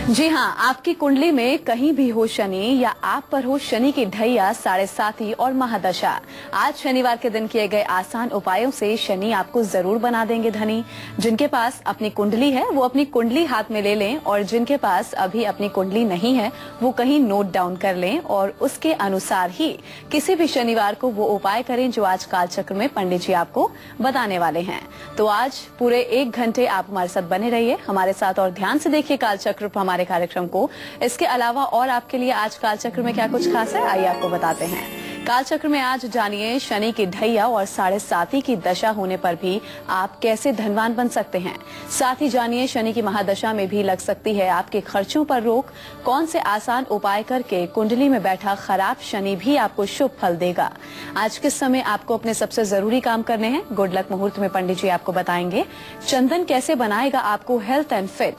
जी हाँ, आपकी कुंडली में कहीं भी हो शनि या आप पर हो शनि की ढैया, साढ़े साती और महादशा, आज शनिवार के दिन किए गए आसान उपायों से शनि आपको जरूर बना देंगे धनी। जिनके पास अपनी कुंडली है वो अपनी कुंडली हाथ में ले लें और जिनके पास अभी अपनी कुंडली नहीं है वो कहीं नोट डाउन कर लें और उसके अनुसार ही किसी भी शनिवार को वो उपाय करें जो आज कालचक्र में पंडित जी आपको बताने वाले हैं। तो आज पूरे 1 घंटे आप हमारे साथ बने रहिए, हमारे साथ और ध्यान से देखिए कालचक्र हमारे कार्यक्रम को। इसके अलावा और आपके लिए आज कालचक्र में क्या कुछ खास है, आइए आपको बताते हैं। कालचक्र में आज जानिए शनि की ढैया और साढ़े साती की दशा होने पर भी आप कैसे धनवान बन सकते हैं। साथ ही जानिए शनि की महादशा में भी लग सकती है आपके खर्चों पर रोक, कौन से आसान उपाय करके कुंडली में बैठा खराब शनि भी आपको शुभ फल देगा। आज किस समय आपको अपने सबसे जरूरी काम करने हैं, गुड लक मुहूर्त में पंडित जी आपको बताएंगे। चंदन कैसे बनाएगा आपको हेल्थ एंड फिट,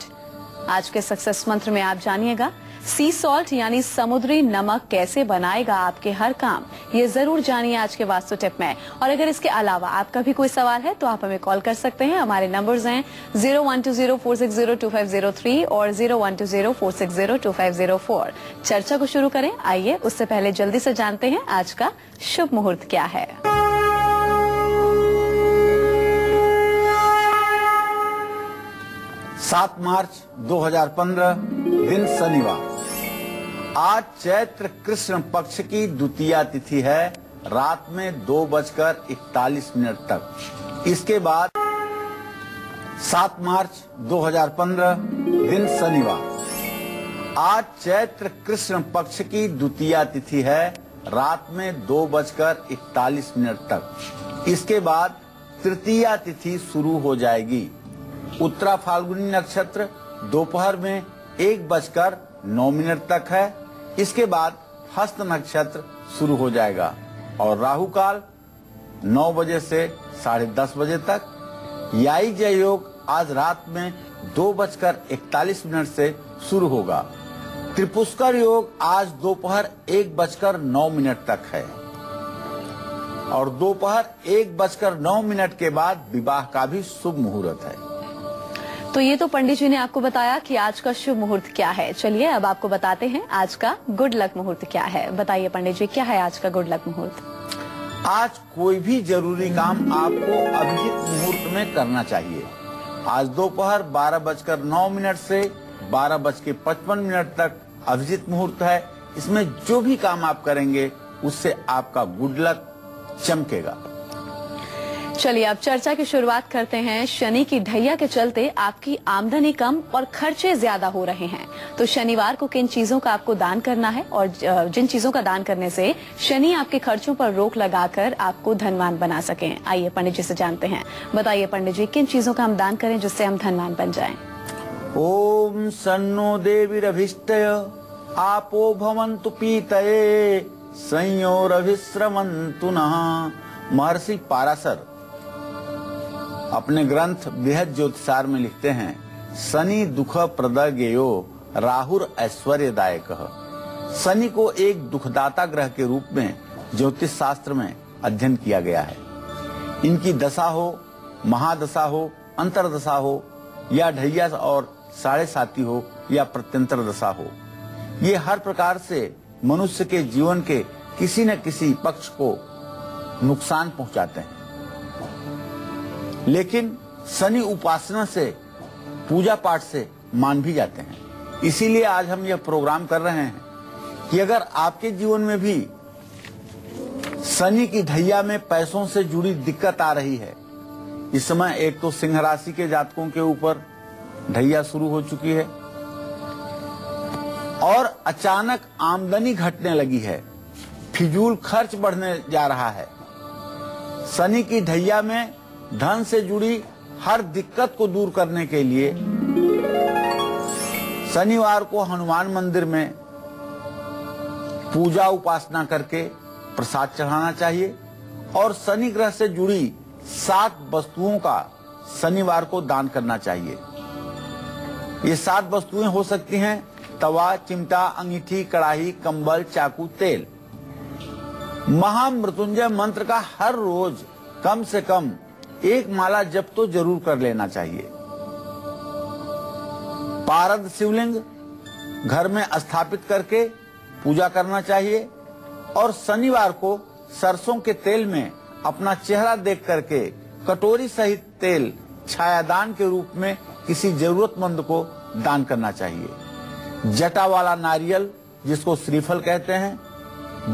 आज के सक्सेस मंत्र में आप जानिएगा। सी सॉल्ट यानी समुद्री नमक कैसे बनाएगा आपके हर काम, ये जरूर जानिए आज के वास्तु टिप में। और अगर इसके अलावा आपका भी कोई सवाल है तो आप हमें कॉल कर सकते हैं। हमारे नंबर्स हैं 012046025003 और 012046025004। चर्चा को शुरू करें, आइए उससे पहले जल्दी से जानते हैं आज का शुभ मुहूर्त क्या है। 7 मार्च 2015 दिन शनिवार। आज चैत्र कृष्ण पक्ष की द्वितीया तिथि है, रात में 2:41 तक। इसके बाद 7 मार्च 2015 दिन शनिवार। आज चैत्र कृष्ण पक्ष की द्वितीया तिथि है, रात में 2:41 तक। इसके बाद तृतीया तिथि शुरू हो जाएगी। उत्तरा फाल्गुनी नक्षत्र दोपहर में 1:09 तक है। इसके बाद हस्त नक्षत्र शुरू हो जाएगा और राहु काल 9 बजे से 10:30 तक। याई जय योग आज रात में 2:41 से शुरू होगा। त्रिपुष्कर योग आज दोपहर 1:09 तक है और दोपहर 1:09 के बाद विवाह का भी शुभ मुहूर्त है। तो ये तो पंडित जी ने आपको बताया कि आज का शुभ मुहूर्त क्या है। चलिए अब आपको बताते हैं आज का गुड लक मुहूर्त क्या है। बताइए पंडित जी, क्या है आज का गुड लक मुहूर्त। आज कोई भी जरूरी काम आपको अभिजीत मुहूर्त में करना चाहिए। आज दोपहर 12:09 से 12:55 तक अभिजीत मुहूर्त है। इसमें जो भी काम आप करेंगे उससे आपका गुड लक चमकेगा। चलिए अब चर्चा की शुरुआत करते हैं। शनि की ढैया के चलते आपकी आमदनी कम और खर्चे ज्यादा हो रहे हैं, तो शनिवार को किन चीजों का आपको दान करना है और जिन चीजों का दान करने से शनि आपके खर्चों पर रोक लगाकर आपको धनवान बना सकें। आइए पंडित जी से जानते हैं। बताइए पंडित जी, किन चीजों का हम दान करें जिससे हम धनवान बन जाएं। ओम सन्नो देवीरभिष्टय आपो भवन्तु पीतये संयोरभिश्रमन्तु नः। महर्षि पाराशर अपने ग्रंथ बृहद ज्योतिषार में लिखते हैं, शनि दुख प्रद गेयो राहुर ऐश्वर्यदायक। शनि को एक दुखदाता ग्रह के रूप में ज्योतिष शास्त्र में अध्ययन किया गया है। इनकी दशा हो, महादशा हो, अंतरदशा हो या ढैया और साढ़े साती हो या प्रत्यंतर दशा हो, ये हर प्रकार से मनुष्य के जीवन के किसी न किसी पक्ष को नुकसान पहुंचाते हैं। लेकिन शनि उपासना से, पूजा पाठ से मान भी जाते हैं। इसीलिए आज हम यह प्रोग्राम कर रहे हैं कि अगर आपके जीवन में भी शनि की ढैया में पैसों से जुड़ी दिक्कत आ रही है, इस समय एक तो सिंह राशि के जातकों के ऊपर ढैया शुरू हो चुकी है और अचानक आमदनी घटने लगी है, फिजूल खर्च बढ़ने जा रहा है। शनि की ढैया में धन से जुड़ी हर दिक्कत को दूर करने के लिए शनिवार को हनुमान मंदिर में पूजा उपासना करके प्रसाद चढ़ाना चाहिए और शनि ग्रह से जुड़ी 7 वस्तुओं का शनिवार को दान करना चाहिए। ये 7 वस्तुएं हो सकती हैं तवा, चिमटा, अंगीठी, कड़ाही, कंबल, चाकू, तेल। महामृत्युंजय मंत्र का हर रोज कम से कम 1 माला जप तो जरूर कर लेना चाहिए। पारद शिवलिंग घर में स्थापित करके पूजा करना चाहिए और शनिवार को सरसों के तेल में अपना चेहरा देख करके कटोरी सहित तेल छायादान के रूप में किसी जरूरतमंद को दान करना चाहिए। जटा वाला नारियल, जिसको श्रीफल कहते हैं,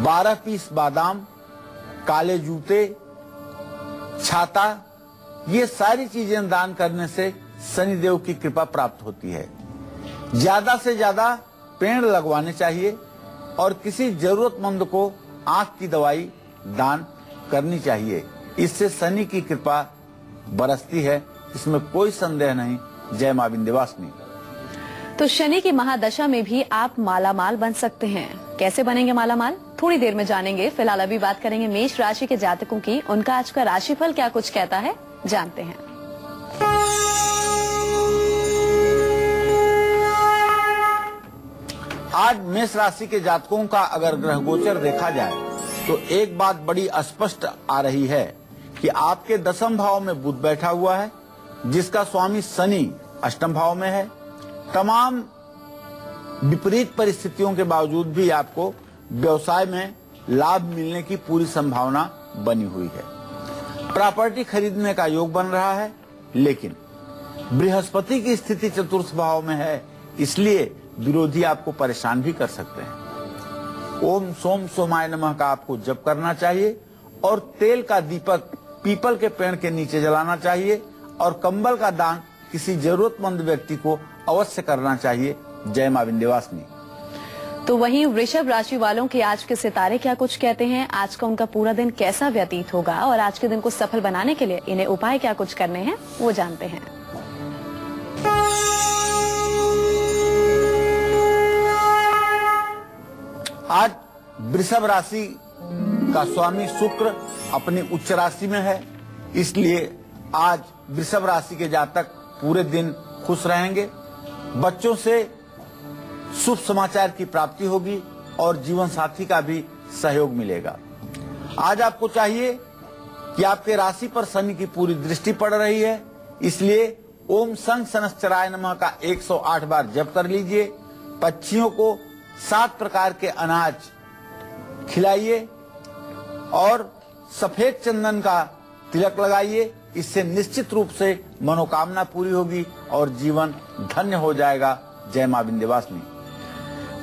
12 पीस बादाम, काले जूते, छाता, ये सारी चीजें दान करने से शनिदेव की कृपा प्राप्त होती है। ज्यादा से ज्यादा पेड़ लगवाने चाहिए और किसी जरूरतमंद को आंख की दवाई दान करनी चाहिए। इससे शनि की कृपा बरसती है, इसमें कोई संदेह नहीं। जय मां विंध्यवासिनी। तो शनि की महादशा में भी आप मालामाल बन सकते हैं। कैसे बनेंगे मालामाल, थोड़ी देर में जानेंगे। फिलहाल अभी बात करेंगे मेष राशि के जातकों की। उनका आज का राशिफल क्या कुछ कहता है, जानते हैं। आज मेष राशि के जातकों का अगर ग्रह गोचर देखा जाए तो एक बात बड़ी स्पष्ट आ रही है कि आपके 10वें भाव में बुध बैठा हुआ है, जिसका स्वामी शनि 8वें भाव में है। तमाम विपरीत परिस्थितियों के बावजूद भी आपको व्यवसाय में लाभ मिलने की पूरी संभावना बनी हुई है। प्रॉपर्टी खरीदने का योग बन रहा है, लेकिन बृहस्पति की स्थिति चतुर्थ भाव में है, इसलिए विरोधी आपको परेशान भी कर सकते हैं। ओम सोम सोमाय नमः का आपको जप करना चाहिए और तेल का दीपक पीपल के पेड़ के नीचे जलाना चाहिए और कंबल का दान किसी जरूरतमंद व्यक्ति को अवश्य करना चाहिए। जय मां विंध्यवासिनी। तो वहीं वृषभ राशि वालों के आज के सितारे क्या कुछ कहते हैं, आज का उनका पूरा दिन कैसा व्यतीत होगा और आज के दिन को सफल बनाने के लिए इन्हें उपाय क्या कुछ करने हैं, वो जानते हैं। आज वृषभ राशि का स्वामी शुक्र अपनी उच्च राशि में है, इसलिए आज वृषभ राशि के जातक पूरे दिन खुश रहेंगे। बच्चों से शुभ समाचार की प्राप्ति होगी और जीवन साथी का भी सहयोग मिलेगा। आज आपको चाहिए कि आपके राशि पर शनि की पूरी दृष्टि पड़ रही है, इसलिए ओम संग शनश्चराय नमः का 108 बार जप कर लीजिए। पक्षियों को 7 प्रकार के अनाज खिलाइए और सफेद चंदन का तिलक लगाइए। इससे निश्चित रूप से मनोकामना पूरी होगी और जीवन धन्य हो जाएगा। जय मां विंध्यवासिनी।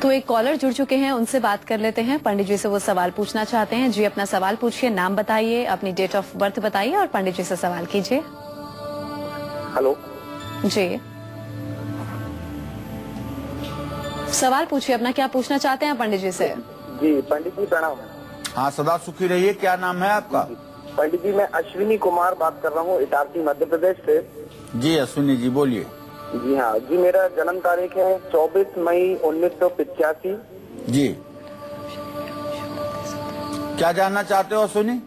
तो एक कॉलर जुड़ चुके हैं, उनसे बात कर लेते हैं। पंडित जी से वो सवाल पूछना चाहते हैं। जी, अपना सवाल पूछिए, नाम बताइए, अपनी डेट ऑफ बर्थ बताइए और पंडित जी से सवाल कीजिए। हेलो जी, सवाल पूछिए अपना, क्या पूछना चाहते हैं पंडित जी से? जी पंडित जी प्रणाम। हाँ, सदा सुखी रहिए। क्या नाम है आपका? पंडित जी मैं अश्विनी कुमार बात कर रहा हूँ, इटारसी मध्य प्रदेश से। जी अश्विनी जी, बोलिए। जी हाँ जी, मेरा जन्म तारीख है 24 मई 1985। जी, क्या जानना चाहते हो अश्विनी?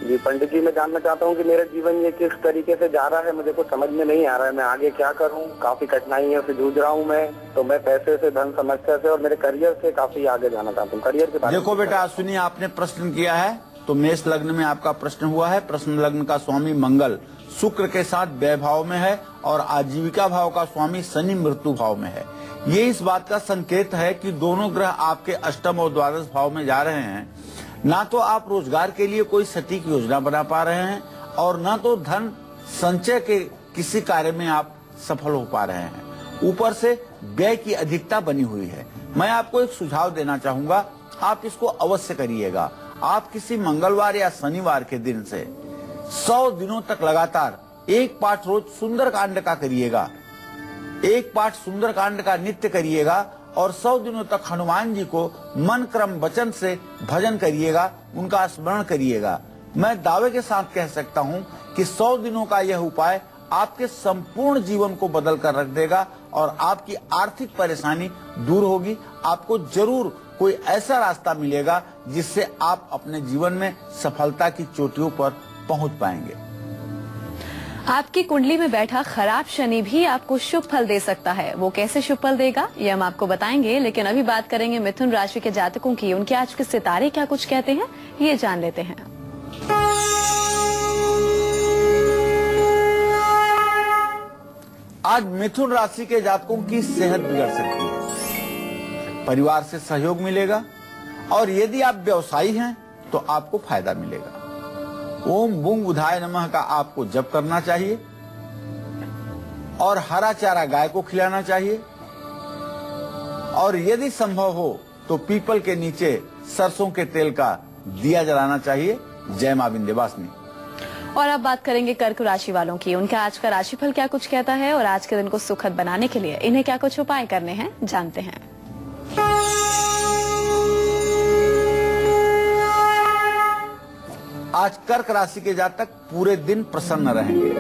जी पंडित जी, मैं जानना चाहता हूँ कि मेरा जीवन ये किस तरीके से जा रहा है, मुझे कुछ समझ में नहीं आ रहा है। मैं आगे क्या करूँ, काफी कठिनाइयों से जूझ रहा हूँ मैं। तो मैं पैसे से, धन समस्या से और मेरे करियर से काफी आगे जाना चाहता हूँ। करियर के बारे में देखो बेटा अश्विनी, आपने प्रश्न किया है तो मेष लग्न में आपका प्रश्न हुआ है। प्रश्न लग्न का स्वामी मंगल शुक्र के साथ व्यय भाव में है और आजीविका भाव का स्वामी शनि मृत्यु भाव में है। ये इस बात का संकेत है कि दोनों ग्रह आपके अष्टम और द्वादश भाव में जा रहे हैं। ना तो आप रोजगार के लिए कोई सटीक योजना बना पा रहे हैं और ना तो धन संचय के किसी कार्य में आप सफल हो पा रहे हैं। ऊपर से व्यय की अधिकता बनी हुई है। मैं आपको एक सुझाव देना चाहूंगा, आप इसको अवश्य करिएगा। आप किसी मंगलवार या शनिवार के दिन से 100 दिनों तक लगातार एक पाठ रोज सुंदरकांड का करिएगा। एक पाठ सुंदरकांड का नित्य करिएगा और 100 दिनों तक हनुमान जी को मन क्रम वचन से भजन करिएगा, उनका स्मरण करिएगा। मैं दावे के साथ कह सकता हूं कि 100 दिनों का यह उपाय आपके संपूर्ण जीवन को बदल कर रख देगा और आपकी आर्थिक परेशानी दूर होगी। आपको जरूर कोई ऐसा रास्ता मिलेगा जिससे आप अपने जीवन में सफलता की चोटियों पर पहुंच पाएंगे। आपकी कुंडली में बैठा खराब शनि भी आपको शुभ फल दे सकता है। वो कैसे शुभ फल देगा ये हम आपको बताएंगे, लेकिन अभी बात करेंगे मिथुन राशि के जातकों की। उनके आज के सितारे क्या कुछ कहते हैं, ये जान लेते हैं। आज मिथुन राशि के जातकों की सेहत बिगड़ सकती है। परिवार से सहयोग मिलेगा और यदि आप व्यवसायी हैं तो आपको फायदा मिलेगा। ओम बुंग बुधाय नमः का आपको जप करना चाहिए और हरा चारा गाय को खिलाना चाहिए और यदि संभव हो तो पीपल के नीचे सरसों के तेल का दिया जलाना चाहिए। जय मां विंध्यवासिनी। और अब बात करेंगे कर्क राशि वालों की। उनका आज का राशिफल क्या कुछ कहता है और आज के दिन को सुखद बनाने के लिए इन्हें क्या कुछ उपाय करने हैं, जानते हैं। आज कर्क राशि के जातक पूरे दिन प्रसन्न रहेंगे।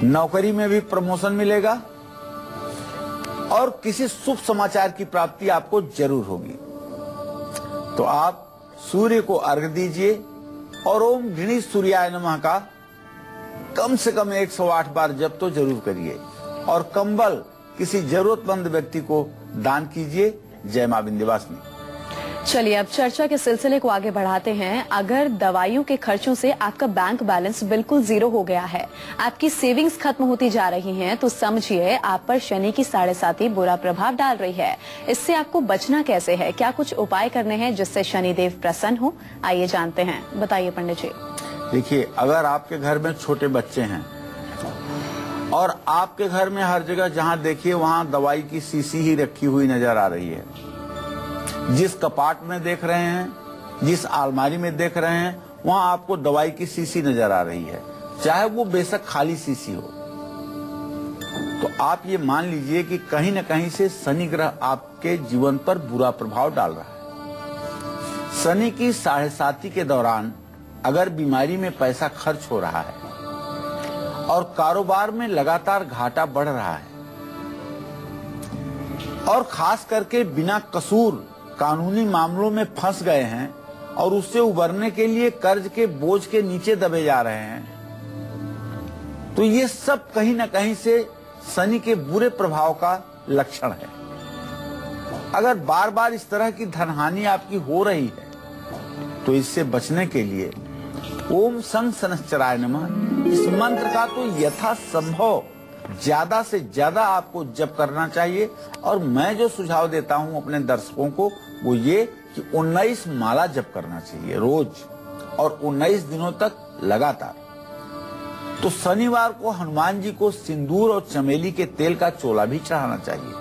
नौकरी में भी प्रमोशन मिलेगा और किसी शुभ समाचार की प्राप्ति आपको जरूर होगी। तो आप सूर्य को अर्घ्य दीजिए और ओम गणेश सूर्याय नमः का कम से कम 108 बार जप तो जरूर करिए और कंबल किसी जरूरतमंद व्यक्ति को दान कीजिए। जय मां विंध्यवासिनी। चलिए अब चर्चा के सिलसिले को आगे बढ़ाते हैं। अगर दवाइयों के खर्चों से आपका बैंक बैलेंस बिल्कुल जीरो हो गया है, आपकी सेविंग्स खत्म होती जा रही हैं, तो समझिए आप पर शनि की 7.5 बुरा प्रभाव डाल रही है। इससे आपको बचना कैसे है, क्या कुछ उपाय करने हैं जिससे शनिदेव प्रसन्न हो, आइए जानते हैं। बताइए पंडित जी। देखिए, अगर आपके घर में छोटे बच्चे हैं और आपके घर में हर जगह जहाँ देखिए वहाँ दवाई की शीशी ही रखी हुई नजर आ रही है, जिस कपाट में देख रहे हैं, जिस अलमारी में देख रहे हैं, वहाँ आपको दवाई की शीशी नजर आ रही है, चाहे वो बेशक खाली शीशी हो, तो आप ये मान लीजिए कि कहीं न कहीं से शनि ग्रह आपके जीवन पर बुरा प्रभाव डाल रहा है। शनि की 7.5 के दौरान अगर बीमारी में पैसा खर्च हो रहा है और कारोबार में लगातार घाटा बढ़ रहा है और खास करके बिना कसूर कानूनी मामलों में फंस गए हैं और उससे उबरने के लिए कर्ज के बोझ के नीचे दबे जा रहे हैं, तो ये सब कहीं न कहीं से शनि के बुरे प्रभाव का लक्षण है। अगर बार बार इस तरह की धनहानि आपकी हो रही है तो इससे बचने के लिए ओम शं शनश्चराय नमः इस मंत्र का तो यथासंभव ज्यादा से ज्यादा आपको जप करना चाहिए। और मैं जो सुझाव देता हूं अपने दर्शकों को वो ये कि 19 माला जप करना चाहिए रोज और 19 दिनों तक लगातार। तो शनिवार को हनुमान जी को सिंदूर और चमेली के तेल का चोला भी चढ़ाना चाहिए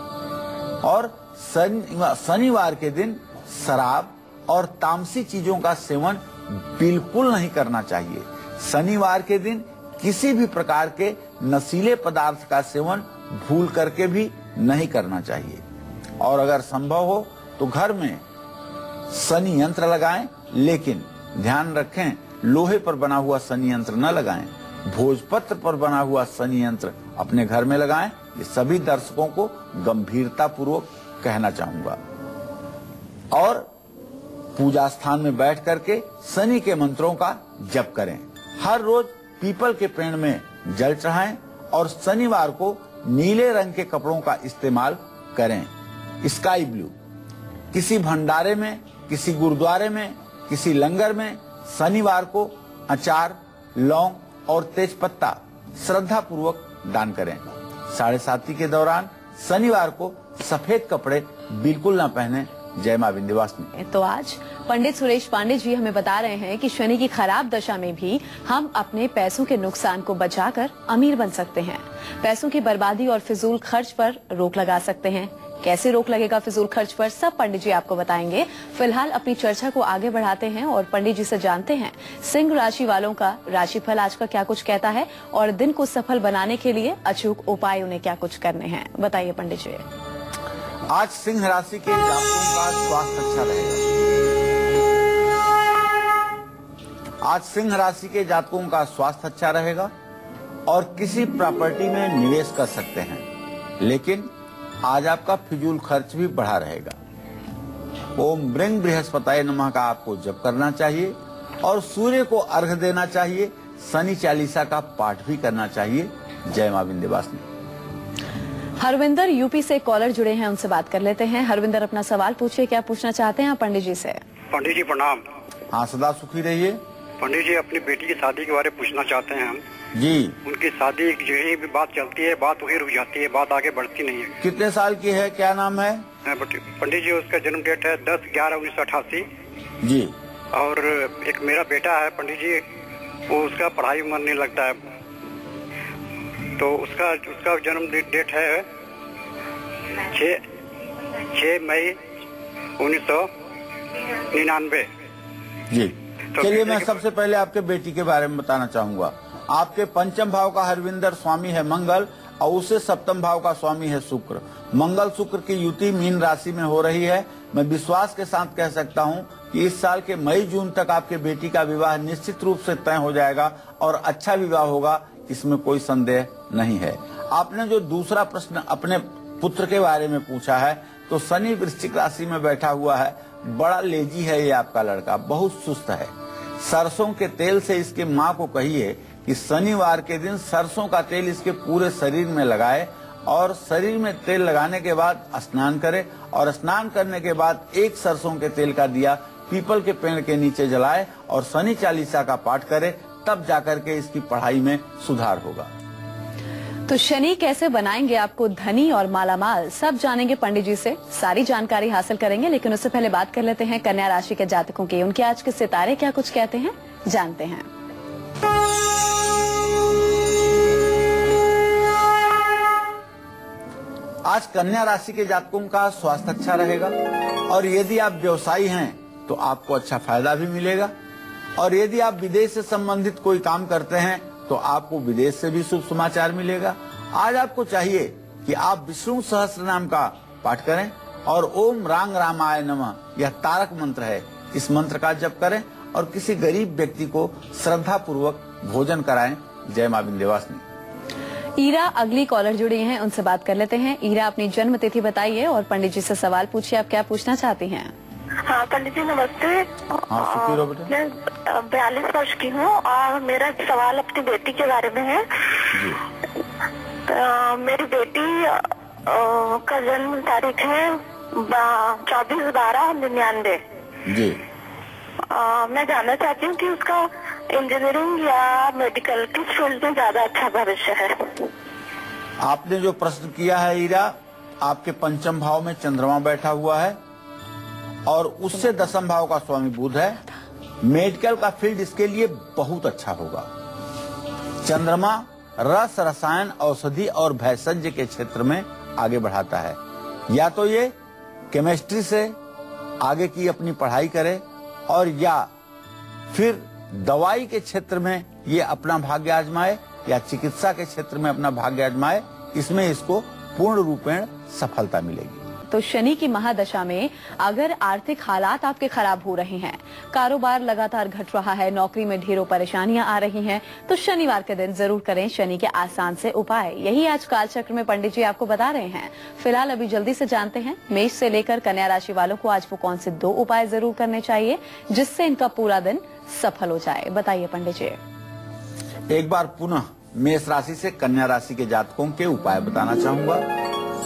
और शनिवार के दिन शराब और तामसी चीजों का सेवन बिल्कुल नहीं करना चाहिए। शनिवार के दिन किसी भी प्रकार के नशीले पदार्थ का सेवन भूल करके भी नहीं करना चाहिए और अगर संभव हो तो घर में शनि यंत्र लगाएं, लेकिन ध्यान रखें लोहे पर बना हुआ शनि यंत्र न लगाएं, भोजपत्र पर बना हुआ शनि यंत्र अपने घर में लगाएं। ये सभी दर्शकों को गंभीरता पूर्वक कहना चाहूंगा। और पूजा स्थान में बैठ करके शनि के मंत्रों का जप करें। हर रोज पीपल के पेड़ में जल चढ़ाएं और शनिवार को नीले रंग के कपड़ों का इस्तेमाल करें, स्काई ब्लू। किसी भंडारे में, किसी गुरुद्वारे में, किसी लंगर में शनिवार को अचार, लौंग और तेजपत्ता श्रद्धा पूर्वक दान करें। 7.5 के दौरान शनिवार को सफेद कपड़े बिल्कुल न पहने। जय मां विंध्यवासिनी। तो आज पंडित सुरेश पांडे जी हमें बता रहे हैं कि शनि की खराब दशा में भी हम अपने पैसों के नुकसान को बचाकर अमीर बन सकते हैं। पैसों की बर्बादी और फिजूल खर्च पर रोक लगा सकते हैं। कैसे रोक लगेगा फिजूल खर्च पर, सब पंडित जी आपको बताएंगे। फिलहाल अपनी चर्चा को आगे बढ़ाते हैं और पंडित जी से जानते हैं सिंह राशि वालों का राशिफल आज का क्या कुछ कहता है और दिन को सफल बनाने के लिए अचूक उपाय उन्हें क्या कुछ करने हैं। बताइए पंडित जी। आज सिंह राशि के जातकों का स्वास्थ्य अच्छा रहेगा। आज सिंह राशि के जातकों का स्वास्थ्य अच्छा रहेगा और किसी प्रॉपर्टी में निवेश कर सकते हैं, लेकिन आज आपका फिजूल खर्च भी बढ़ा रहेगा। ओम ब्रह्म बृहस्पताय नमः का आपको जप करना चाहिए और सूर्य को अर्घ्य देना चाहिए। शनि चालीसा का पाठ भी करना चाहिए। जय मां विंध्यवासिनी। हरविंदर यूपी से कॉलर जुड़े हैं, उनसे बात कर लेते हैं। हरविंदर, अपना सवाल पूछिए, क्या पूछना चाहते हैं आप पंडित जी से? पंडित जी प्रणाम। हाँ, सदा सुखी रहिए। पंडित जी, अपनी बेटी की शादी के बारे में पूछना चाहते हैं हम। जी। उनकी शादी यही भी बात चलती है, बात वही रुक जाती है, बात आगे बढ़ती नहीं है। कितने साल की है, क्या नाम है? पंडित जी उसका जन्म डेट है 10/11/1988। जी। और एक मेरा बेटा है पंडित जी, वो उसका पढ़ाई मन नहीं लगता है, तो उसका जन्म डेट है 6 मई 1999। जी। चलिए मैं सबसे पहले आपके बेटी के बारे में बताना चाहूंगा। आपके पंचम भाव का हरविंदर स्वामी है मंगल, और उसे सप्तम भाव का स्वामी है शुक्र। मंगल शुक्र की युति मीन राशि में हो रही है। मैं विश्वास के साथ कह सकता हूं कि इस साल के मई जून तक आपके बेटी का विवाह निश्चित रूप से तय हो जाएगा और अच्छा विवाह होगा, इसमें कोई संदेह नहीं है। आपने जो दूसरा प्रश्न अपने पुत्र के बारे में पूछा है, तो शनि वृश्चिक राशि में बैठा हुआ है, बड़ा लेजी है ये आपका लड़का, बहुत सुस्त है। सरसों के तेल से इसके माँ को कहिए कि शनिवार के दिन सरसों का तेल इसके पूरे शरीर में लगाए, और शरीर में तेल लगाने के बाद स्नान करे, और स्नान करने के बाद एक सरसों के तेल का दिया पीपल के पेड़ के नीचे जलाए और शनि चालीसा का पाठ करे, तब जाकर के इसकी पढ़ाई में सुधार होगा। तो शनि कैसे बनाएंगे आपको धनी और मालामाल, सब जानेंगे पंडित जी से, सारी जानकारी हासिल करेंगे। लेकिन उससे पहले बात कर लेते हैं कन्या राशि के जातकों की। उनके आज के सितारे क्या कुछ कहते हैं, जानते हैं। आज कन्या राशि के जातकों का स्वास्थ्य अच्छा रहेगा, और यदि आप व्यवसायी हैं तो आपको अच्छा फायदा भी मिलेगा, और यदि आप विदेश से संबंधित कोई काम करते हैं तो आपको विदेश से भी शुभ समाचार मिलेगा। आज आपको चाहिए कि आप विष्णु सहस्त्र नाम का पाठ करें, और ओम रांग रामाय नमः यह तारक मंत्र है, इस मंत्र का जप करें, और किसी गरीब व्यक्ति को श्रद्धा पूर्वक भोजन कराएं। जय मां विंध्यवासिनी। ईरा अगली कॉलर जुड़ी हैं, उनसे बात कर लेते हैं। ईरा, अपनी जन्म तिथि बताइए और पंडित जी से सवाल पूछिए, आप क्या पूछना चाहती हैं? हाँ पंडित जी नमस्ते। हाँ सुखी रहो बेटा। मैं 42 वर्ष की हूँ और मेरा सवाल अपनी बेटी के बारे में है। जी। मेरी बेटी का जन्म तारीख है 24/12/99। जी। मैं जानना चाहती हूँ कि उसका इंजीनियरिंग या मेडिकल किस फील्ड में ज्यादा अच्छा भविष्य है। आपने जो प्रश्न किया है ईरा, आपके पंचम भाव में चंद्रमा बैठा हुआ है, और उससे दसम भाव का स्वामी बुध है। मेडिकल का फील्ड इसके लिए बहुत अच्छा होगा। चंद्रमा रस, रसायन, औषधि और भैषज के क्षेत्र में आगे बढ़ाता है। या तो ये केमिस्ट्री से आगे की अपनी पढ़ाई करे, और या फिर दवाई के क्षेत्र में ये अपना भाग्य आजमाए, या चिकित्सा के क्षेत्र में अपना भाग्य आजमाए, इसमें इसको पूर्ण रूपेण सफलता मिलेगी। तो शनि की महादशा में अगर आर्थिक हालात आपके खराब हो रहे हैं, कारोबार लगातार घट रहा है, नौकरी में ढेरों परेशानियां आ रही हैं, तो शनिवार के दिन जरूर करें शनि के आसान से उपाय। यही आज कालचक्र में पंडित जी आपको बता रहे हैं। फिलहाल अभी जल्दी से जानते हैं मेष से लेकर कन्या राशि वालों को आज वो कौन से 2 उपाय जरूर करने चाहिए जिससे इनका पूरा दिन सफल हो जाए। बताइए पंडित जी। एक बार पुनः मेष राशि से कन्या राशि के जातकों के उपाय बताना चाहूंगा।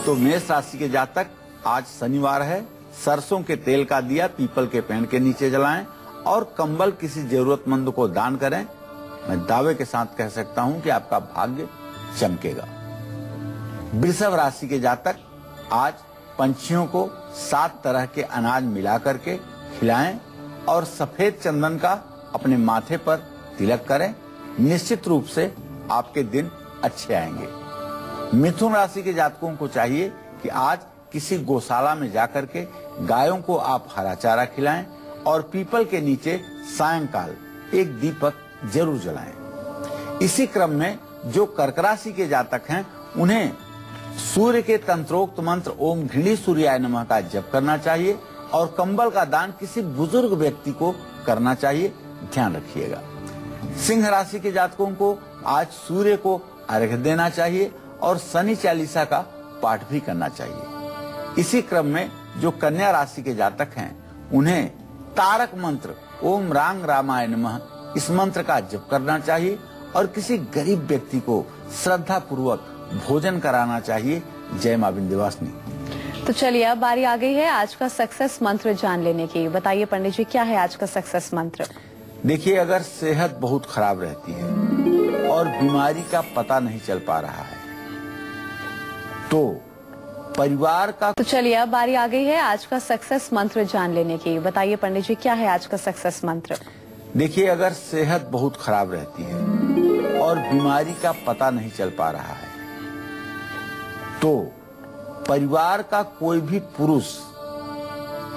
तो मेष राशि के जातक, आज शनिवार है, सरसों के तेल का दिया पीपल के पेड़ के नीचे जलाएं, और कंबल किसी जरूरतमंद को दान करें। मैं दावे के साथ कह सकता हूं कि आपका भाग्य चमकेगा। वृषभ राशि के जातक, आज पंछियों को 7 तरह के अनाज मिला करके खिलाएं, और सफेद चंदन का अपने माथे पर तिलक करें। निश्चित रूप से आपके दिन अच्छे आएंगे। मिथुन राशि के जातकों को चाहिए कि आज किसी गौशाला में जाकर के गायों को आप हरा चारा खिलाएं, और पीपल के नीचे सायंकाल एक दीपक जरूर जलाएं। इसी क्रम में जो कर्क राशि के जातक हैं, उन्हें सूर्य के तंत्रोक्त मंत्र ओम घृणी सूर्याय नमः का जप करना चाहिए, और कंबल का दान किसी बुजुर्ग व्यक्ति को करना चाहिए, ध्यान रखिएगा। सिंह राशि के जातकों को आज सूर्य को अर्घ्य देना चाहिए, और शनि चालीसा का पाठ भी करना चाहिए। इसी क्रम में जो कन्या राशि के जातक हैं, उन्हें तारक मंत्र ओम रांग रामाय नमः इस मंत्र का जप करना चाहिए, और किसी गरीब व्यक्ति को श्रद्धा पूर्वक भोजन कराना चाहिए। जय मां विंध्यवासिनी। तो चलिए अब बारी आ गई है आज का सक्सेस मंत्र जान लेने की। बताइए पंडित जी, क्या है आज का सक्सेस मंत्र? देखिए, अगर सेहत बहुत खराब रहती है और और बीमारी का पता नहीं चल पा रहा है। तो परिवार का तो चलिए अब बारी आ गई है आज का सक्सेस मंत्र जान लेने की। बताइए पंडित जी, क्या है आज का सक्सेस मंत्र? देखिए, अगर सेहत बहुत खराब रहती है और बीमारी का पता नहीं चल पा रहा है तो परिवार का कोई भी पुरुष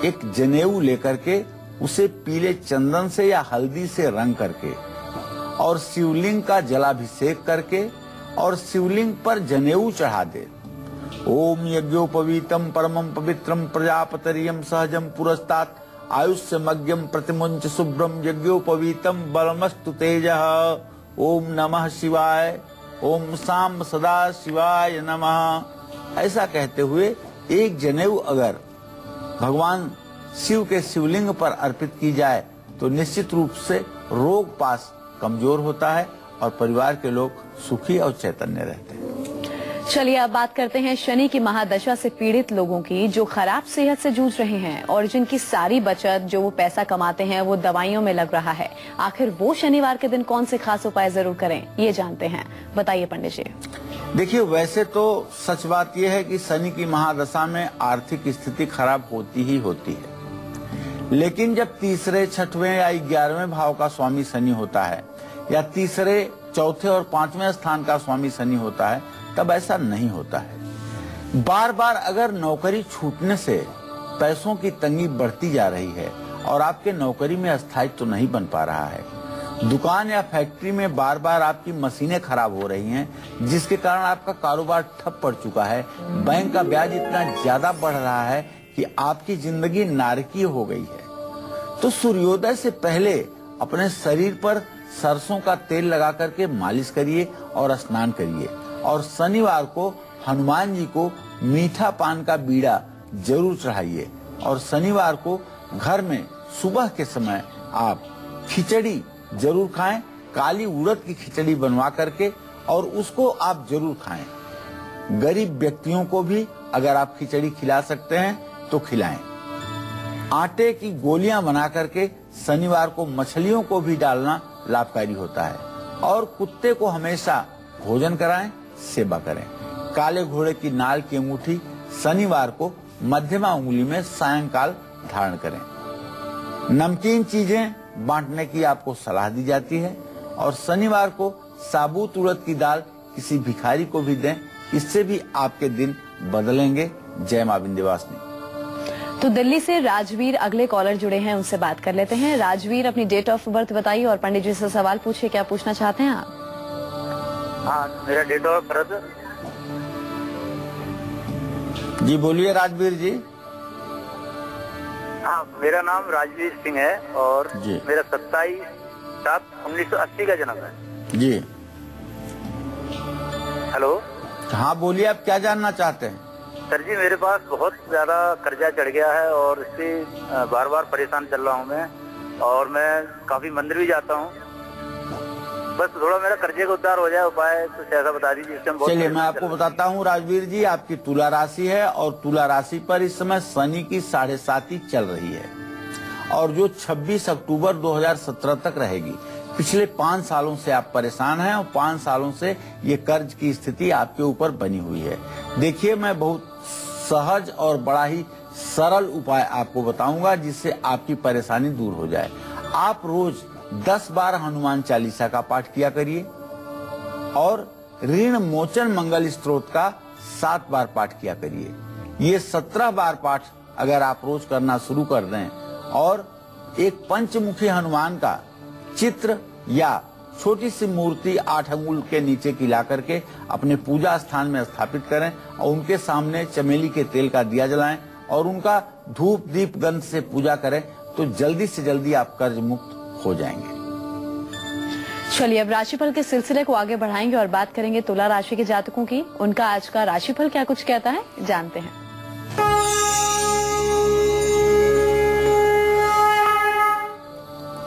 एक जनेऊ लेकर के उसे पीले चंदन से या हल्दी से रंग करके और शिवलिंग का जलाभिषेक करके और शिवलिंग पर जनेऊ चढ़ा दे। ओम यज्ञोपवीतम परमं पवित्रम प्रजापतरियम सहजम पुरस्तात् आयुष्यमग्यम प्रतिमुंच शुभ्रम यज्ञोपवीतम बलमस्तु तेजः। ओम नमः शिवाय, ओम साम सदा शिवाय नमः। ऐसा कहते हुए एक जनेऊ अगर भगवान शिव के शिवलिंग पर अर्पित की जाए तो निश्चित रूप से रोग पास कमजोर होता है और परिवार के लोग सुखी और चैतन्य रहते हैं। चलिए अब बात करते हैं शनि की महादशा से पीड़ित लोगों की, जो खराब सेहत से जूझ रहे हैं और जिनकी सारी बचत जो वो पैसा कमाते हैं वो दवाइयों में लग रहा है। आखिर वो शनिवार के दिन कौन से खास उपाय जरूर करें, ये जानते हैं। बताइए पंडित जी। देखिए, वैसे तो सच बात यह है कि शनि की महादशा में आर्थिक स्थिति खराब होती ही होती है, लेकिन जब तीसरे, छठवें या 11वें भाव का स्वामी शनि होता है या तीसरे, चौथे और 5वें स्थान का स्वामी शनि होता है तब ऐसा नहीं होता है। बार बार अगर नौकरी छूटने से पैसों की तंगी बढ़ती जा रही है और आपके नौकरी में स्थायित्व तो नहीं बन पा रहा है, दुकान या फैक्ट्री में बार बार आपकी मशीनें खराब हो रही हैं जिसके कारण आपका कारोबार ठप पड़ चुका है, बैंक का ब्याज इतना ज्यादा बढ़ रहा है कि आपकी जिंदगी नारकीय हो गई है, तो सूर्योदय से पहले अपने शरीर पर सरसों का तेल लगा करके मालिश करिए और स्नान करिए और शनिवार को हनुमान जी को मीठा पान का बीड़ा जरूर चढ़ाइए और शनिवार को घर में सुबह के समय आप खिचड़ी जरूर खाएं, काली उड़द की खिचड़ी बनवा करके और उसको आप जरूर खाएं। गरीब व्यक्तियों को भी अगर आप खिचड़ी खिला सकते हैं तो खिलाएं। आटे की गोलियां बना करके शनिवार को मछलियों को भी डालना लाभकारी होता है और कुत्ते को हमेशा भोजन कराएं, सेवा करें। काले घोड़े की नाल की अंगूठी शनिवार को मध्यमा उंगली में सायंकाल धारण करें। नमकीन चीजें बांटने की आपको सलाह दी जाती है और शनिवार को साबुत उड़द की दाल किसी भिखारी को भी दें, इससे भी आपके दिन बदलेंगे। जय मां विंध्यवासिनी। तो दिल्ली से राजवीर अगले कॉलर जुड़े हैं, उनसे बात कर लेते हैं। राजवीर, अपनी डेट ऑफ बर्थ बताइए और पंडित जी से सवाल पूछिए, क्या पूछना चाहते हैं आप? हाँ, मेरा डेट ऑफ बर्थ। जी बोलिए राजवीर जी। हाँ, मेरा नाम राजवीर सिंह है और मेरा 27/7/1980 का जन्म है। जी हेलो। हाँ बोलिए, आप क्या जानना चाहते हैं? सर जी, मेरे पास बहुत ज्यादा कर्जा चढ़ गया है और इससे बार बार परेशान चल रहा हूँ मैं, और मैं काफी मंदिर भी जाता हूँ। बस थोड़ा मेरा कर्जे का उद्धार हो जाए, उपाय कुछ ऐसा बता दीजिए। चलिए मैं आपको बताता हूँ राजवीर जी, आपकी तुला राशि है और तुला राशि पर इस समय शनि की 7.5 चल रही है और जो 26 अक्टूबर 2017 तक रहेगी। पिछले 5 सालों से आप परेशान हैं और 5 सालों से ये कर्ज की स्थिति आपके ऊपर बनी हुई है। देखिए, मैं बहुत सहज और बड़ा ही सरल उपाय आपको बताऊंगा जिससे आपकी परेशानी दूर हो जाए। आप रोज 10 बार हनुमान चालीसा का पाठ किया करिए और ऋण मोचन मंगल स्तोत्र का 7 बार पाठ किया करिए। ये 17 बार पाठ अगर आप रोज करना शुरू कर दें और एक पंचमुखी हनुमान का चित्र या छोटी सी मूर्ति 8 अंगुल के नीचे की ला करके अपने पूजा स्थान में स्थापित करें और उनके सामने चमेली के तेल का दिया जलाएं और उनका धूप दीप गंध से पूजा करें तो जल्दी से जल्दी आप कर्ज मुक्त हो जाएंगे। चलिए अब राशिफल के सिलसिले को आगे बढ़ाएंगे और बात करेंगे तुला राशि के जातकों की। उनका आज का राशिफल क्या कुछ कहता है, जानते हैं।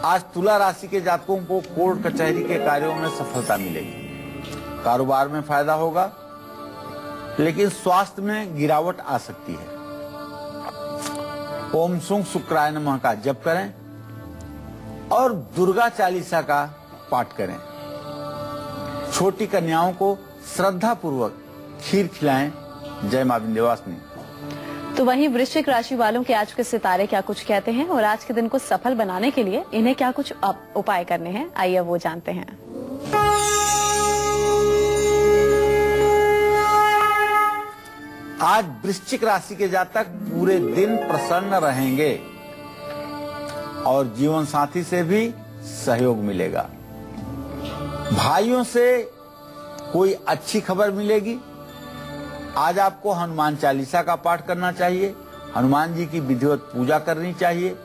आज तुला राशि के जातकों को कोर्ट कचहरी के कार्यों में सफलता मिलेगी, कारोबार में फायदा होगा, लेकिन स्वास्थ्य में गिरावट आ सकती है। ओम सुंग शुक्राय नमः का जप करें और दुर्गा चालीसा का पाठ करें। छोटी कन्याओं को श्रद्धा पूर्वक खीर खिलाएं। जय मां विंध्यवासिनी। तो वहीं वृश्चिक राशि वालों के आज के सितारे क्या कुछ कहते हैं और आज के दिन को सफल बनाने के लिए इन्हें क्या कुछ उपाय करने हैं, आइए वो जानते हैं। आज वृश्चिक राशि के जातक पूरे दिन प्रसन्न रहेंगे और जीवन साथी से भी सहयोग मिलेगा। भाइयों से कोई अच्छी खबर मिलेगी। आज आपको हनुमान चालीसा का पाठ करना चाहिए, हनुमान जी की विधिवत पूजा करनी चाहिए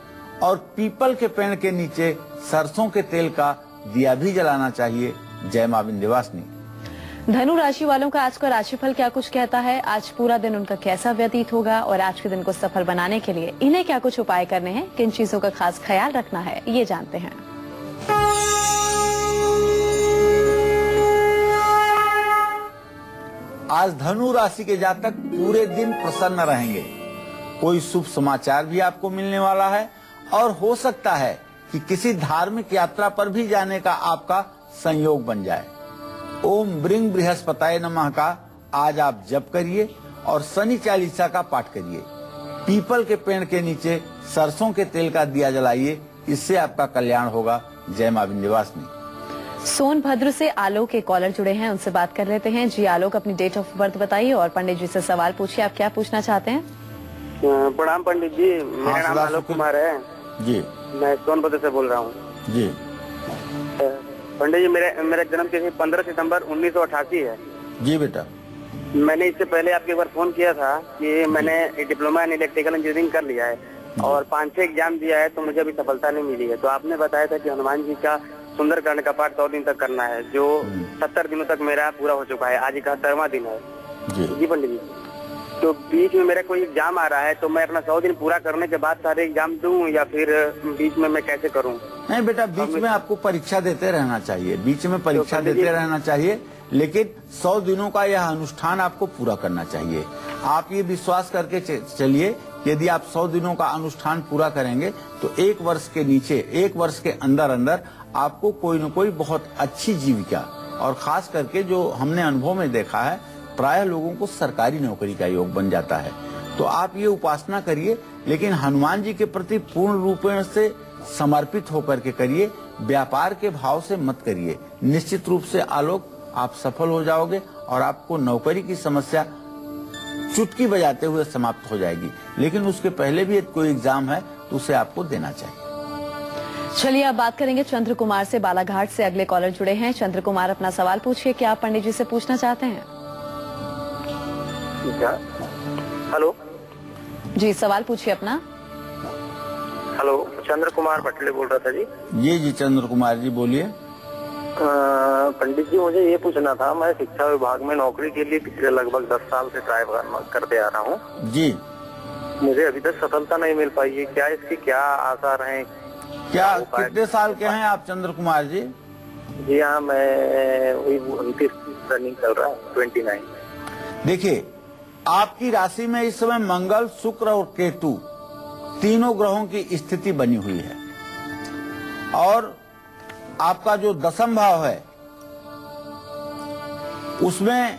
और पीपल के पेड़ के नीचे सरसों के तेल का दिया भी जलाना चाहिए। जय मां विंध्यवासिनी। धनु राशि वालों का आज का राशिफल क्या कुछ कहता है, आज पूरा दिन उनका कैसा व्यतीत होगा और आज के दिन को सफल बनाने के लिए इन्हें क्या कुछ उपाय करने हैं, किन चीजों का खास ख्याल रखना है, ये जानते हैं। आज धनु राशि के जातक पूरे दिन प्रसन्न रहेंगे। कोई शुभ समाचार भी आपको मिलने वाला है और हो सकता है कि किसी धार्मिक यात्रा पर भी जाने का आपका संयोग बन जाए। ओम ब्रिंग बृहस्पताय नमः का आज आप जप करिए और शनि चालीसा का पाठ करिए। पीपल के पेड़ के नीचे सरसों के तेल का दिया जलाइए, इससे आपका कल्याण होगा। जय मां विंध्यवासिनी। सोनभद्र से आलोक के कॉलर जुड़े हैं, उनसे बात कर लेते हैं। जी आलोक, अपनी डेट ऑफ बर्थ बताइए और पंडित जी से सवाल पूछिए, आप क्या पूछना चाहते हैं? प्रणाम पंडित जी, मेरा नाम आलोक कुमार है जी, मैं सोनभद्र से बोल रहा हूँ जी। पंडित जी, मेरा जन्म तिथि 15 सितंबर 1988 है। जी बेटा, मैंने इससे पहले आपके एक बार फोन किया था कि मैंने डिप्लोमा इन इलेक्ट्रिकल इंजीनियरिंग कर लिया है और 5-6 एग्जाम दिया है, तो मुझे अभी सफलता नहीं मिली है। तो आपने बताया था कि हनुमान जी का सुंदरकांड का पाठ 100 दिन तक करना है, जो 70 दिनों तक मेरा पूरा हो चुका है। आज 71वां दिन है। जी पंडित जी, तो बीच में मेरा कोई एग्जाम आ रहा है, तो मैं अपना 100 दिन पूरा करने के बाद सारे एग्जाम दूं या फिर बीच में मैं कैसे करूं? नहीं बेटा, बीच में आपको परीक्षा देते रहना चाहिए, बीच में परीक्षा देते रहना चाहिए, लेकिन 100 दिनों का यह अनुष्ठान आपको पूरा करना चाहिए। आप ये विश्वास करके चलिए, यदि आप 100 दिनों का अनुष्ठान पूरा करेंगे तो 1 वर्ष के नीचे, 1 वर्ष के अंदर अंदर आपको कोई न कोई बहुत अच्छी जीविका, और खास करके जो हमने अनुभव में देखा है, प्राय लोगों को सरकारी नौकरी का योग बन जाता है। तो आप ये उपासना करिए, लेकिन हनुमान जी के प्रति पूर्ण रूप से समर्पित होकर के करिए, व्यापार के भाव से मत करिए। निश्चित रूप से आलोक, आप सफल हो जाओगे और आपको नौकरी की समस्या चुटकी बजाते हुए समाप्त हो जाएगी। लेकिन उसके पहले भी कोई एग्जाम है तो उसे आपको देना चाहिए। चलिए अब बात करेंगे चंद्र कुमार से। बालाघाट से अगले कॉलर जुड़े हैं। चंद्र कुमार, अपना सवाल पूछिए, क्या आप पंडित जी से पूछना चाहते हैं? हेलो जी, सवाल पूछिए अपना। हेलो, चंद्र कुमार भटले बोल रहा था जी। जी चंद्र कुमार जी, बोलिए। पंडित जी, मुझे ये पूछना था, मैं शिक्षा विभाग में नौकरी के लिए पिछले लगभग 10 साल से ट्राई करते आ रहा हूँ जी। मुझे अभी तक सफलता नहीं मिल पाई है, क्या इसकी क्या आसार हैं? क्या कितने साल के हैं आप चंद्र कुमार जी? जी हाँ, मैं वही 29 रनिंग चल रहा है, 29। देखिए, आपकी राशि में इस समय मंगल, शुक्र और केतु तीनों ग्रहों की स्थिति बनी हुई है और आपका जो 10म भाव है उसमें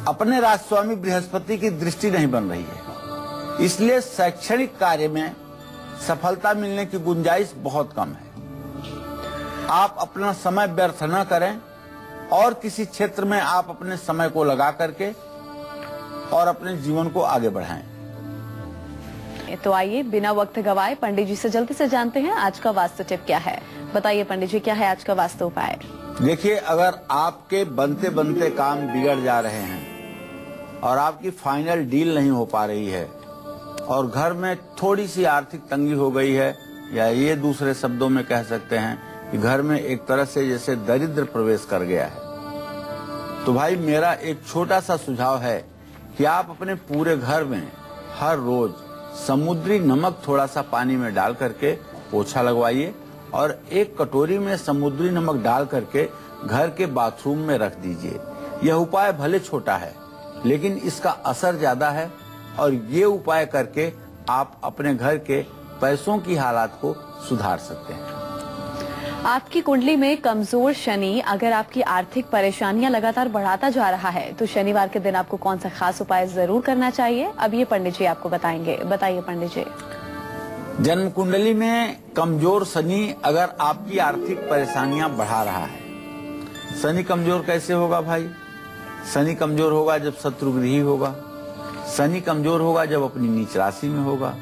अपने राजस्वामी बृहस्पति की दृष्टि नहीं बन रही है, इसलिए शैक्षणिक कार्य में सफलता मिलने की गुंजाइश बहुत कम है। आप अपना समय व्यर्थ न करें और किसी क्षेत्र में आप अपने समय को लगा करके और अपने जीवन को आगे बढ़ाएं। तो आइए बिना वक्त गवाए पंडित जी से जल्दी से जानते हैं आज का वास्तु टिप क्या है। बताइए पंडित जी, क्या है आज का वास्तु उपाय? देखिए, अगर आपके बनते बनते काम बिगड़ जा रहे हैं और आपकी फाइनल डील नहीं हो पा रही है और घर में थोड़ी सी आर्थिक तंगी हो गई है, या ये दूसरे शब्दों में कह सकते हैं कि घर में एक तरह से जैसे दरिद्र प्रवेश कर गया है, तो भाई मेरा एक छोटा सा सुझाव है कि आप अपने पूरे घर में हर रोज समुद्री नमक थोड़ा सा पानी में डाल करके पोछा लगवाइए और एक कटोरी में समुद्री नमक डाल करके घर के बाथरूम में रख दीजिए। यह उपाय भले छोटा है लेकिन इसका असर ज्यादा है और ये उपाय करके आप अपने घर के पैसों की हालात को सुधार सकते हैं। आपकी कुंडली में कमजोर शनि अगर आपकी आर्थिक परेशानियां लगातार बढ़ाता जा रहा है तो शनिवार के दिन आपको कौन सा खास उपाय जरूर करना चाहिए, अब ये पंडित जी आपको बताएंगे। बताइए पंडित जी। जन्म कुंडली में कमजोर शनि अगर आपकी आर्थिक परेशानियां बढ़ा रहा है, शनि कमजोर कैसे होगा भाई? शनि कमजोर होगा जब शत्रुगृही होगा, शनि कमजोर होगा जब अपनी नीच राशि में होगा।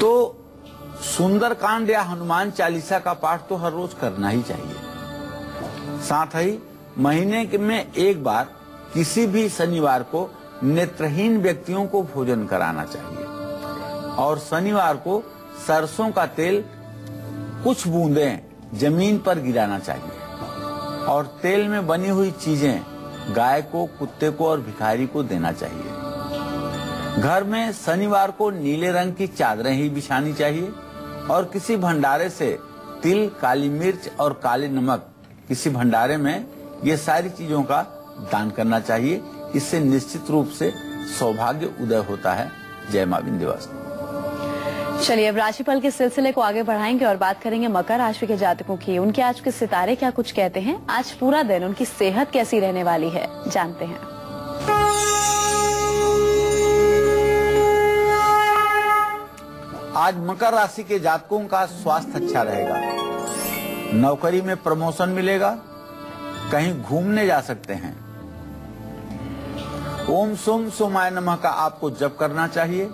तो सुंदरकांड या हनुमान चालीसा का पाठ तो हर रोज करना ही चाहिए। साथ ही महीने में एक बार किसी भी शनिवार को नेत्रहीन व्यक्तियों को भोजन कराना चाहिए और शनिवार को सरसों का तेल कुछ बूंदें जमीन पर गिराना चाहिए और तेल में बनी हुई चीजें गाय को, कुत्ते को और भिखारी को देना चाहिए। घर में शनिवार को नीले रंग की चादरें ही बिछानी चाहिए और किसी भंडारे से तिल, काली मिर्च और काले नमक किसी भंडारे में ये सारी चीजों का दान करना चाहिए। इससे निश्चित रूप से सौभाग्य उदय होता है। जय मां विंध्यवासिनी। चलिए अब राशिफल के सिलसिले को आगे बढ़ाएंगे और बात करेंगे मकर राशि के जातकों की। उनके आज के सितारे क्या कुछ कहते हैं, आज पूरा दिन उनकी सेहत कैसी रहने वाली है, जानते हैं। आज मकर राशि के जातकों का स्वास्थ्य अच्छा रहेगा, नौकरी में प्रमोशन मिलेगा, कहीं घूमने जा सकते हैं। ओम सोम सोमाय नमः का आपको जप करना चाहिए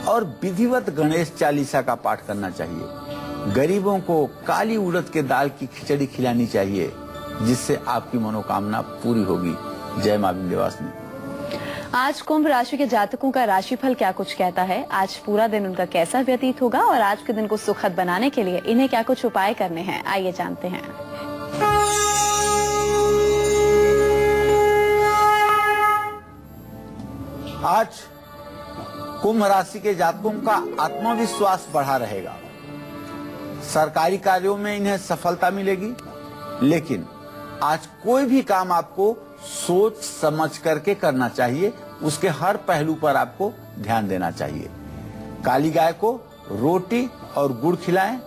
और विधिवत गणेश चालीसा का पाठ करना चाहिए। गरीबों को काली उड़द के दाल की खिचड़ी खिलानी चाहिए जिससे आपकी मनोकामना पूरी होगी। जय मां विंध्यवासिनी। आज कुंभ राशि के जातकों का राशिफल क्या कुछ कहता है, आज पूरा दिन उनका कैसा व्यतीत होगा और आज के दिन को सुखद बनाने के लिए इन्हें क्या कुछ उपाय करने हैं, आइए जानते हैं। आज कुंभ राशि के जातकों का आत्मविश्वास बढ़ा रहेगा, सरकारी कार्यों में इन्हें सफलता मिलेगी, लेकिन आज कोई भी काम आपको सोच समझ करके करना चाहिए, उसके हर पहलू पर आपको ध्यान देना चाहिए। काली गाय को रोटी और गुड़ खिलाएं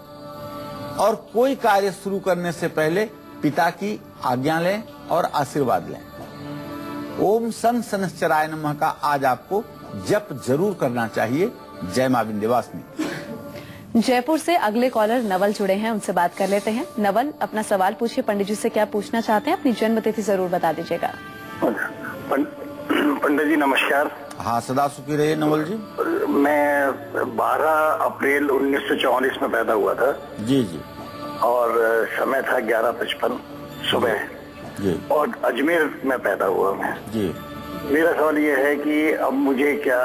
और कोई कार्य शुरू करने से पहले पिता की आज्ञा लें और आशीर्वाद लें। ओम शं शनश्चराय नमः का आज आपको जप जरूर करना चाहिए। जय मां विंध्यवासिनी। जयपुर से अगले कॉलर नवल जुड़े हैं, उनसे बात कर लेते हैं। नवल, अपना सवाल पूछिए, पंडित जी से क्या पूछना चाहते हैं, अपनी जन्म तिथि जरूर बता दीजिएगा। पंडित जी नमस्कार। हाँ, सदा सुखी रहिए नवल जी। मैं 12 अप्रैल 1944 में पैदा हुआ था। जी जी। और समय था 11:55 सुबह जी। और अजमेर में पैदा हुआ मैं जी। मेरा सवाल ये है कि अब मुझे क्या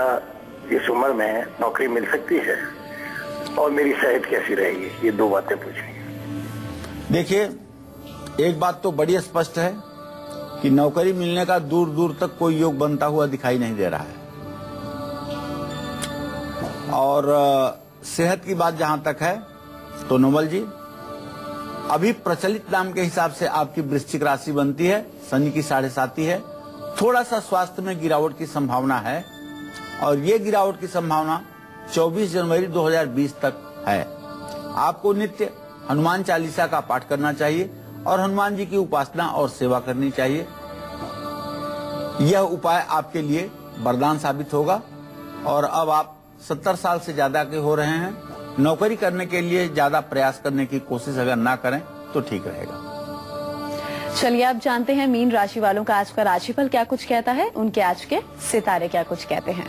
इस उम्र में नौकरी मिल सकती है और मेरी सेहत कैसी रहेगी, ये दो बातें पूछनी। देखिए, एक बात तो बड़ी स्पष्ट है कि नौकरी मिलने का दूर दूर तक कोई योग बनता हुआ दिखाई नहीं दे रहा है। और सेहत की बात जहां तक है तो नवल जी, अभी प्रचलित नाम के हिसाब से आपकी वृश्चिक राशि बनती है, शनि की 7.5 है। थोड़ा सा स्वास्थ्य में गिरावट की संभावना है और ये गिरावट की संभावना 24 जनवरी 2020 तक है। आपको नित्य हनुमान चालीसा का पाठ करना चाहिए और हनुमान जी की उपासना और सेवा करनी चाहिए। यह उपाय आपके लिए वरदान साबित होगा। और अब आप 70 साल से ज्यादा के हो रहे हैं, नौकरी करने के लिए ज्यादा प्रयास करने की कोशिश अगर ना करें तो ठीक रहेगा। चलिए आप जानते हैं मीन राशि वालों का आज का राशिफल क्या कुछ कहता है, उनके आज के सितारे क्या कुछ कहते हैं।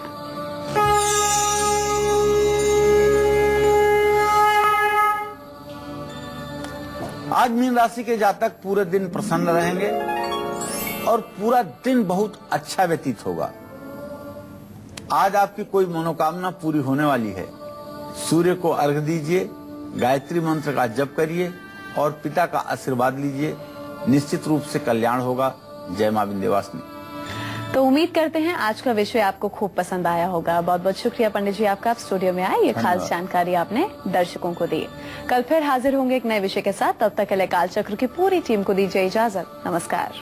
आज मीन राशि के जातक पूरे दिन प्रसन्न रहेंगे और पूरा दिन बहुत अच्छा व्यतीत होगा। आज आपकी कोई मनोकामना पूरी होने वाली है। सूर्य को अर्घ्य दीजिए, गायत्री मंत्र का जप करिए और पिता का आशीर्वाद लीजिए, निश्चित रूप से कल्याण होगा। जय मां विंध्यवासिनी। तो उम्मीद करते हैं आज का विषय आपको खूब पसंद आया होगा। बहुत बहुत शुक्रिया पंडित जी आपका, आप स्टूडियो में आए, ये खास जानकारी आपने दर्शकों को दी। कल फिर हाजिर होंगे एक नए विषय के साथ, तब तक के लिए कालचक्र की पूरी टीम को दीजिए इजाजत। नमस्कार।